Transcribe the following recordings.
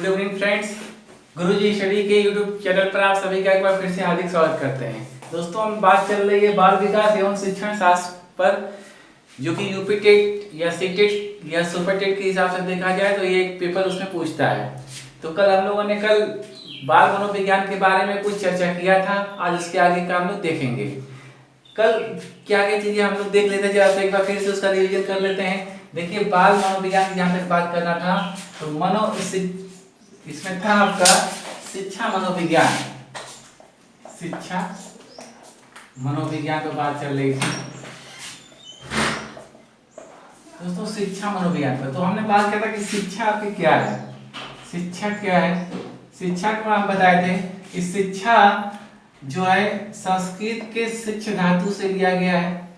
Good evening friends, गुरुजी study के YouTube channel पर आप सभी का एक बार फिर से हार्दिक स्वागत करते हैं। दोस्तों, हम बात चल रही है बाल विकास एवं शिक्षण शास्त्र पर, जो कि यूपी टेट या सी टेट या सुपर टेट के हिसाब से देखा जाए तो ये एक पेपर उसमें पूछता है। तो कल हम लोगों ने बाल मनोविज्ञान के बारे में कुछ चर्चा किया था। आज उसके आगे का हम लोग देखेंगे। कल क्या क्या चीजें हम लोग देख लेते हैं, जरा एक बार फिर से उसका रिवीजन कर लेते हैं। देखिए, बाल मनोविज्ञान की जहाँ तक बात करना था तो इसमें था आपका शिक्षा मनोविज्ञान। शिक्षा मनोविज्ञान पर बात चल रही थी दोस्तों, शिक्षा मनोविज्ञान पर। तो हमने बात किया था कि शिक्षा आपकी क्या है, शिक्षा क्या है। शिक्षा को हम बताए थे कि शिक्षा जो है संस्कृत के शिक्ष धातु से लिया गया है।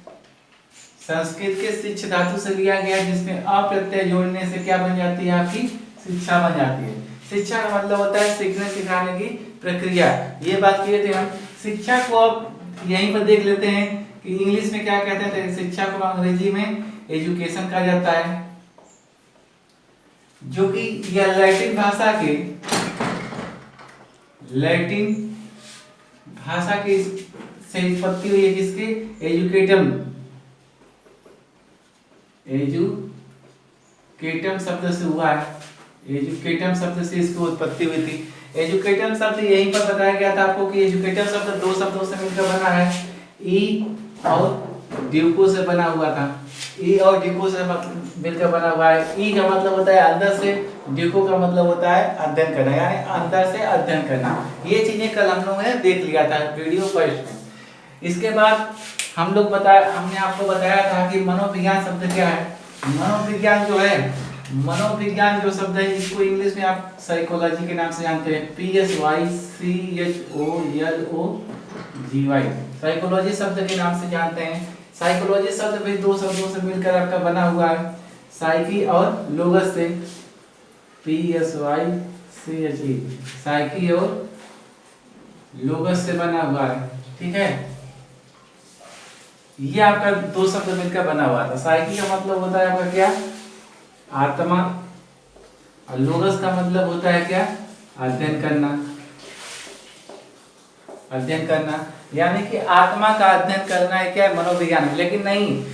संस्कृत के शिक्ष धातु से लिया गया है, जिसमें अ प्रत्यय जोड़ने से क्या बन जाती है, आपकी शिक्षा बन जाती है। शिक्षा का मतलब होता है सीखने सिखाने की प्रक्रिया। ये बात किए थे हम। शिक्षा को अब यहीं पर देख लेते हैं कि इंग्लिश में क्या कहते हैं। शिक्षा को अंग्रेजी में एजुकेशन कहा जाता है, जो कि यह लैटिन भाषा की से उत्पत्ति हुई है। किसके? एजुकेटम शब्द से हुआ है। एजुकेटम शब्द से इसकी उत्पत्ति हुई थी। एजुकेटम शब्द यहीं पर बताया गया था आपको कि एजुकेटम शब्द दो शब्दों से मिलकर बना है। ई और ड्यूको से बना हुआ था। ई और ड्यूको से मिलकर बना हुआ है। ई का मतलब होता है अंदर से, ड्यूको का मतलब होता है अध्ययन करना, यानी अंदर से अध्ययन करना। ये चीजें कल हम लोगों ने देख लिया था वीडियो फर्स्ट में। इसके बाद हमने आपको बताया था कि मनोविज्ञान शब्द क्या है। मनोविज्ञान जो शब्द है, इसको इंग्लिश में आप साइकोलॉजी के नाम से जानते हैं। PSYCHOLOGY, साइकोलॉजी शब्द के नाम से जानते हैं। साइकोलॉजी शब्द भी दो शब्दों से मिलकर आपका बना हुआ है, साइकी और लोगस से। PSYCHE, साइकी और लोगस से बना हुआ है। ठीक है, ये आपका दो शब्द मिलकर बना हुआ था। साइकी का मतलब होता है आपका क्या, आत्मा, और लोगस का मतलब होता है क्या, अध्ययन करना। यानी कि आत्मा का अध्ययन करना है क्या, मनोविज्ञान। लेकिन नहीं,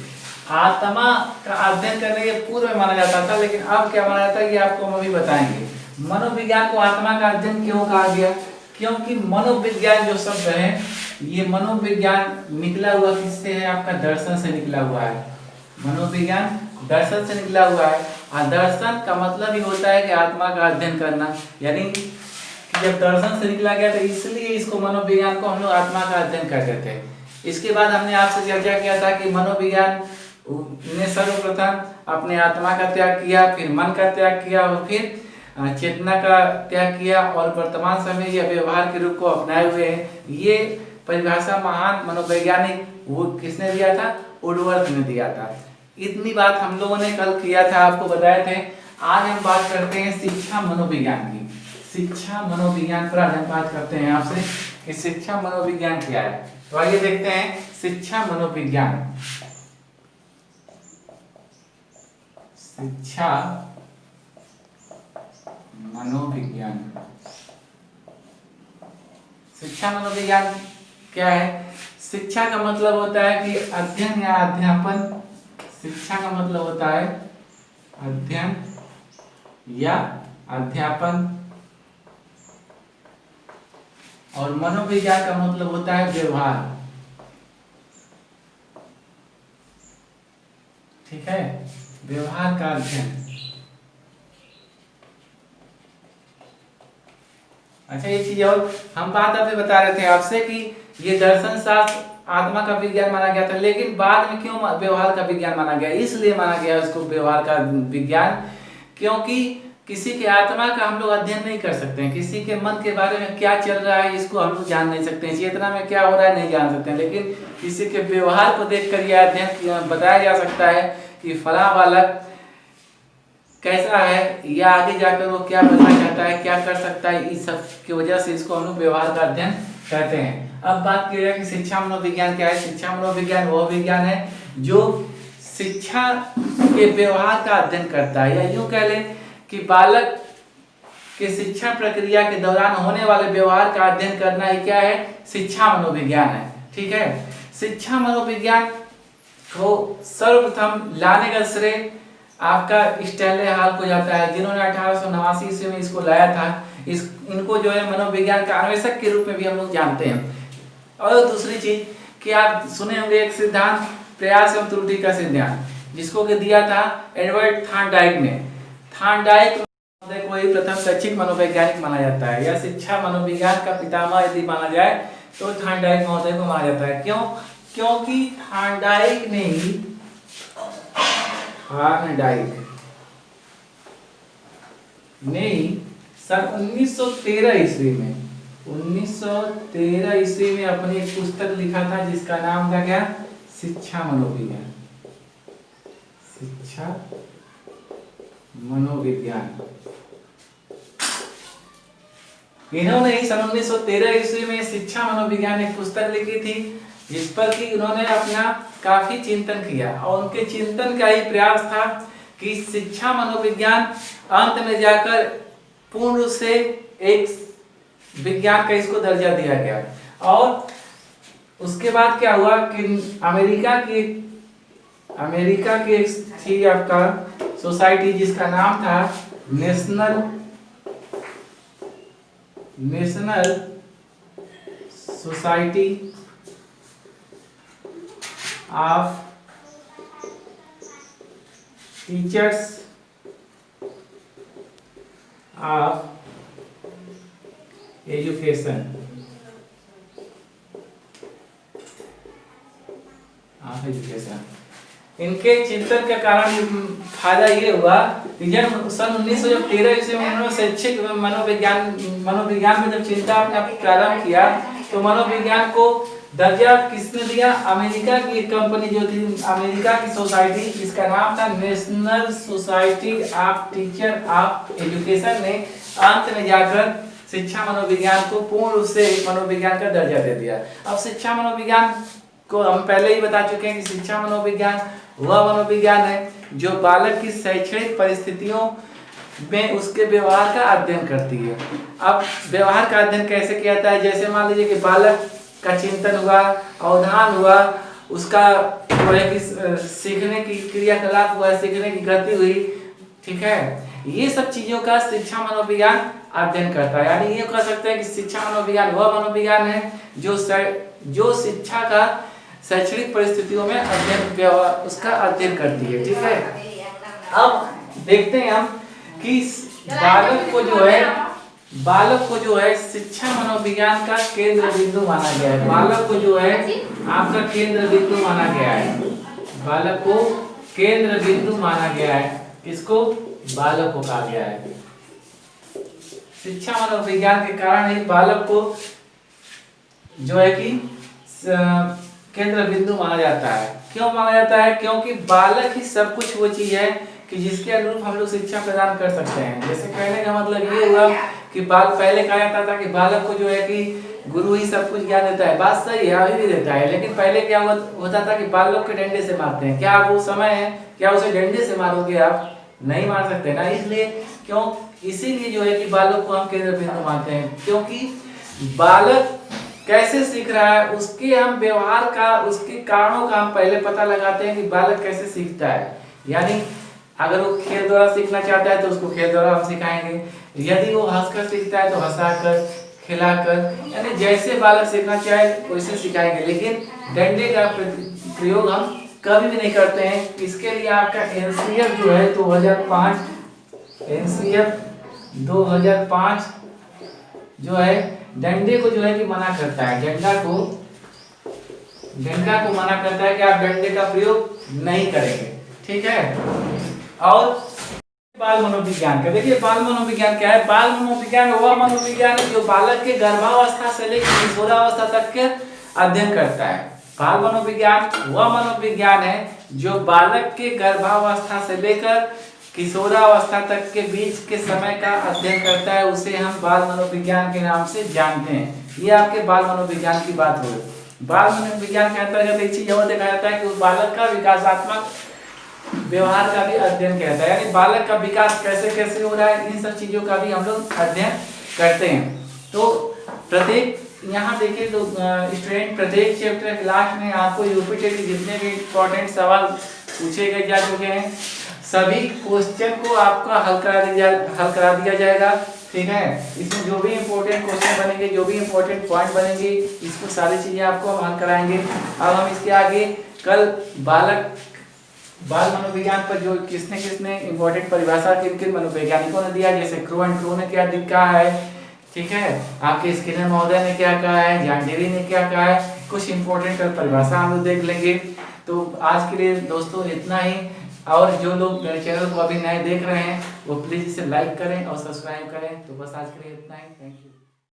आत्मा का अध्ययन करने के पूर्व में माना जाता था, लेकिन अब क्या माना जाता है ये आपको हम अभी बताएंगे। मनोविज्ञान को आत्मा का अध्ययन क्यों कहा गया? क्योंकि मनोविज्ञान जो शब्द है, ये मनोविज्ञान निकला हुआ किससे है, आपका दर्शन से निकला हुआ है। मनोविज्ञान दर्शन से निकला हुआ है, और दर्शन का मतलब ही होता है कि आत्मा का अध्ययन करना। यानी जब दर्शन से निकला गया तो इसलिए इसको मनोविज्ञान को हम लोग आत्मा का अध्ययन करते थे। इसके बाद हमने आपसे चर्चा किया था कि मनोविज्ञान ने सर्वप्रथम अपने आत्मा का त्याग किया, फिर मन का त्याग किया, और फिर चेतना का त्याग किया, और वर्तमान समय यह व्यवहार के रूप को अपनाए हुए हैं। ये परिभाषा महान मनोवैज्ञानिक वो किसने दिया था? वुडवर्थ ने दिया था। इतनी बात हम लोगों ने कल किया था, आपको बताए थे। आज हम बात करते हैं शिक्षा मनोविज्ञान की। शिक्षा मनोविज्ञान पर आज हम बात करते हैं आपसे कि शिक्षा मनोविज्ञान क्या है। तो आइए देखते हैं शिक्षा मनोविज्ञान। शिक्षा मनोविज्ञान, शिक्षा मनोविज्ञान क्या है? शिक्षा का मतलब होता है कि अध्ययन या अध्यापन। शिक्षा का मतलब होता है अध्ययन या अध्यापन, और मनोविज्ञान का मतलब होता है व्यवहार। ठीक है, व्यवहार का अध्ययन। अच्छा, एक चीज और हम बात अभी बता रहे थे आपसे कि ये दर्शन शास्त्र आत्मा का विज्ञान माना गया था, लेकिन बाद में क्यों व्यवहार का विज्ञान माना गया? इसलिए माना गया उसको व्यवहार का विज्ञान, क्योंकि किसी के आत्मा का हम लोग अध्ययन नहीं कर सकते हैं। किसी के मन के बारे में क्या चल रहा है इसको हम लोग जान नहीं सकते हैं। चेतना में क्या हो रहा है नहीं जान सकते हैं, लेकिन किसी के व्यवहार को देखकर यह अध्ययन बताया जा सकता है कि फला बालक कैसा है, या आगे जाकर वो क्या बनना चाहता है, क्या कर सकता है। इस सब की वजह से इसको हम लोग व्यवहार का अध्ययन कहते हैं। अब बात की जाए कि शिक्षा मनोविज्ञान क्या है। शिक्षा मनोविज्ञान वो विज्ञान है जो शिक्षा के व्यवहार का अध्ययन करता है, या यूं कह लें कि बालक कि शिक्षण प्रक्रिया के दौरान होने वाले व्यवहार का अध्ययन करना ही क्या है, शिक्षा मनोविज्ञान है। ठीक है, शिक्षा मनोविज्ञान को सर्वप्रथम लाने का श्रेय आपका स्टैनले हॉल को जाता है, जिन्होंने 1889 ईस्वी में इसको लाया था। इनको जो है मनोविज्ञान का अन्वेषक के रूप में भी हम लोग जानते हैं। और दूसरी चीज कि आप सुने होंगे एक सिद्धांत, प्रयास एवं त्रुटि का सिद्धांत, जिसको कि दिया था एडवर्ड थार्नडाइक ने। थार्नडाइक को ही प्रथम शैक्षिक मनोवैज्ञानिक माना जाता है, या शिक्षा मनोविज्ञान का पितामह यदि माना जाए तो थार्नडाइक महोदय को माना जाता है। क्यों? क्योंकि थार्नडाइक ने ही सन 1913 ईस्वी में अपनी एक पुस्तक लिखा था, जिसका नाम था क्या, शिक्षा मनोविज्ञान। शिक्षा मनोविज्ञान। इन्होंने ही सन 1913 ईस्वी में शिक्षा मनोविज्ञान एक पुस्तक लिखी थी, जिस पर कि उन्होंने अपना काफी चिंतन किया, और उनके चिंतन का ही प्रयास था कि शिक्षा मनोविज्ञान अंत में जाकर पूर्ण रूप से एक विज्ञान का इसको दर्जा दिया गया। और उसके बाद क्या हुआ कि अमेरिका की एक थी आपका सोसाइटी, जिसका नाम था national society of teachers of education. इनके चिंतन के कारण फायदा ये हुआ कि जब सन 1913 ईस्वी में उन्होंने शैक्षिक मनोविज्ञान में जब चिंता अपना प्रारंभ किया, तो मनोविज्ञान को दर्जा किसने दिया, अमेरिका की एक कंपनी जो थी, अमेरिका की सोसाइटी, जिसका नाम था national society of teacher of education, ने अंत में जाकर शिक्षा मनोविज्ञान को पूर्ण रूप से मनोविज्ञान का दर्जा दे दिया। अब शिक्षा मनोविज्ञान को हम पहले ही बता चुके हैं कि शिक्षा मनोविज्ञान वह मनोविज्ञान है जो बालक की शैक्षणिक परिस्थितियों में उसके व्यवहार का अध्ययन करती है। अब व्यवहार का अध्ययन कैसे किया जाता है, जैसे मान लीजिए कि बालक का चिंतन हुआ, अवधान हुआ, उसका जो है कि सीखने की क्रियाकलाप हुआ, सीखने की गति हुई, ठीक है, ये सब चीजों का शिक्षा मनोविज्ञान अध्ययन करता है। यानी ये कह सकते हैं कि शिक्षा मनोविज्ञान वह मनोविज्ञान है जो शिक्षा का शैक्षणिक परिस्थितियों में उसका अध्ययन करती है। ठीक है, अब देखते हैं हम कि बालक को जो है शिक्षा मनोविज्ञान का केंद्र बिंदु माना गया है। बालक को जो है आपका केंद्र बिंदु माना गया है। बालक को केंद्र बिंदु माना गया है। किसको? बालक को कहा गया है। शिक्षा मनोविज्ञान के कारण ही बालक को जो है कि केंद्र बिंदु माना जाता है। क्यों माना जाता है? क्योंकि बालक ही सब कुछ वो चीज है कि जिसके अनुरूप हम लोग शिक्षा प्रदान कर सकते हैं। जैसे कहने का मतलब ये हुआ कि पहले कहा जाता था कि बालक को जो है कि गुरु ही सब कुछ ज्ञान देता है। बात सही है, अभी भी देता है, लेकिन पहले क्या होता था कि बालक को डंडे से मारते हैं। क्या वो समय है, क्या उसे डंडे से मारोगे आप? नहीं मार सकते ना। इसीलिए जो है कि बालक को हम केंद्र बिंदु मानते हैं, क्योंकि बालक कैसे सीख रहा है उसके हम व्यवहार का, उसके कारणों का हम पहले पता लगाते हैं कि बालक कैसे सीखता है। यानी अगर वो खेल द्वारा सीखना चाहता है तो उसको खेल द्वारा हम सिखाएंगे, यदि वो हंसकर सीखता है तो हंसाकर, खिलाकर, यानी जैसे बालक सीखना चाहे वैसे सिखाएंगे। लेकिन डंडे का प्रयोग हम कभी भी नहीं करते हैं। इसके लिए आपका एनसीएफ जो है 2005 जो है डंडे को जो है कि मना करता है। डंडा को मना करता है कि आप डंडे का प्रयोग नहीं करेंगे। ठीक है, और बाल मनोविज्ञान का देखिए, बाल मनोविज्ञान क्या है? बाल मनोविज्ञान वह मनोविज्ञान है जो बालक के गर्भावस्था से लेकर किशोरावस्था तक के अध्ययन करता है। बाल मनोविज्ञान वह मनोविज्ञान है जो बालक के गर्भावस्था से लेकर किशोरावस्था तक के बीच के समय का अध्ययन करता है। उसे हम बाल मनोविज्ञान के नाम से जानते हैं। ये आपके बाल मनोविज्ञान की बात हो। बाल मनोविज्ञान के अंतर्गत एक चीज और देखा जाता है कि उस बालक का विकासात्मक व्यवहार का भी अध्ययन कहता है, यानी बालक का विकास कैसे कैसे हो रहा है, इन सब चीजों का भी हम लोग अध्ययन करते हैं। तो प्रत्येक यहाँ देखिए तो स्टूडेंट प्रत्येक चैप्टर के लास्ट में आपको यूपीटेट के जितने भी इंपॉर्टेंट सवाल पूछे गए जा चुके हैं, सभी क्वेश्चन को आपका हल करा दिया जाएगा। ठीक है, इसमें जो भी इंपॉर्टेंट क्वेश्चन बनेंगे, जो भी इंपॉर्टेंट पॉइंट बनेंगे, इसको सारी चीजें आपको हम हल कराएंगे। अब हम इसके आगे कल बाल मनोविज्ञान पर जो किसने किसने इंपॉर्टेंट परिभाषा किन किन मनोवैज्ञानिकों ने दिया, जैसे क्रू एंड क्रू ने क्या कहा है, ठीक है, आपके स्किनर महोदय ने क्या कहा है, जॉन डेरी ने क्या कहा है, कुछ इंपॉर्टेंट परिभाषा हम लोग देख लेंगे। तो आज के लिए दोस्तों इतना ही, और जो लोग मेरे चैनल को अभी नए देख रहे हैं वो प्लीज इसे लाइक करें और सब्सक्राइब करें। तो बस आज के लिए इतना ही, थैंक यू।